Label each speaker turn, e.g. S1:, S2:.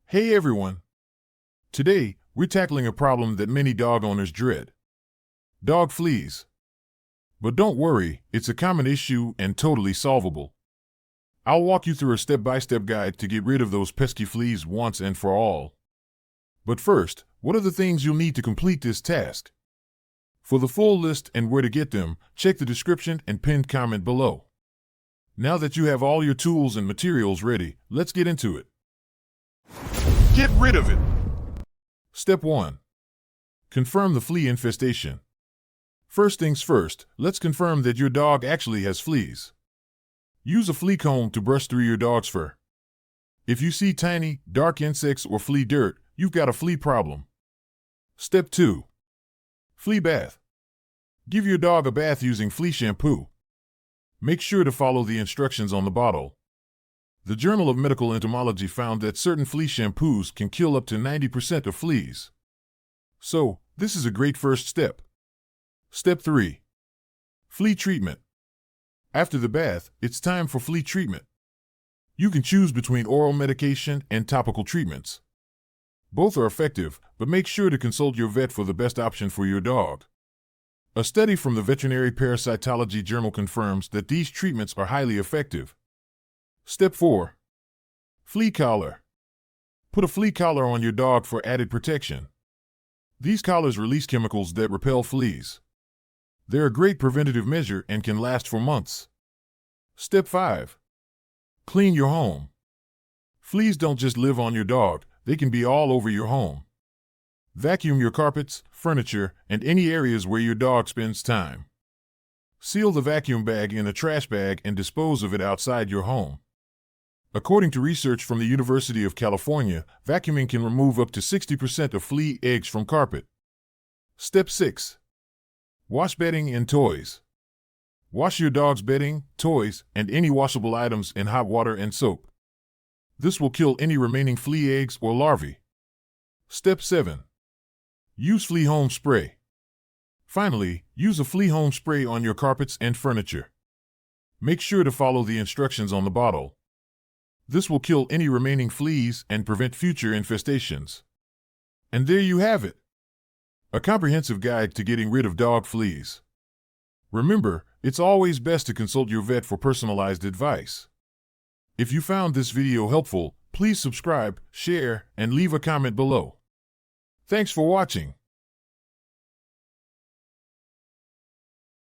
S1: Hey everyone! Today, we're tackling a problem that many dog owners dread: dog fleas. But don't worry, it's a common issue and totally solvable. I'll walk you through a step-by-step guide to get rid of those pesky fleas once and for all. But first, what are the things you'll need to complete this task? For the full list and where to get them, check the description and pinned comment below. Now that you have all your tools and materials ready, let's get into it. Get rid of it! Step 1. Confirm the flea infestation. First things first, let's confirm that your dog actually has fleas. Use a flea comb to brush through your dog's fur. If you see tiny, dark insects or flea dirt, you've got a flea problem. Step 2. Flea bath. Give your dog a bath using flea shampoo. Make sure to follow the instructions on the bottle. The Journal of Medical Entomology found that certain flea shampoos can kill up to 90% of fleas. So, this is a great first step. Step 3. Flea treatment. After the bath, it's time for flea treatment. You can choose between oral medication and topical treatments. Both are effective, but make sure to consult your vet for the best option for your dog. A study from the Veterinary Parasitology journal confirms that these treatments are highly effective. Step 4. Flea collar. Put a flea collar on your dog for added protection. These collars release chemicals that repel fleas. They're a great preventative measure and can last for months. Step 5. Clean your home. Fleas don't just live on your dog, they can be all over your home. Vacuum your carpets, furniture, and any areas where your dog spends time. Seal the vacuum bag in a trash bag and dispose of it outside your home. According to research from the University of California, vacuuming can remove up to 60% of flea eggs from carpet. Step 6. Wash bedding and toys. Wash your dog's bedding, toys, and any washable items in hot water and soap. This will kill any remaining flea eggs or larvae. Step 7. Use flea home spray. Finally, use a flea home spray on your carpets and furniture. Make sure to follow the instructions on the bottle. This will kill any remaining fleas and prevent future infestations. And there you have it. A comprehensive guide to getting rid of dog fleas. Remember, it's always best to consult your vet for personalized advice. If you found this video helpful, please subscribe, share, and leave a comment below. Thanks for watching.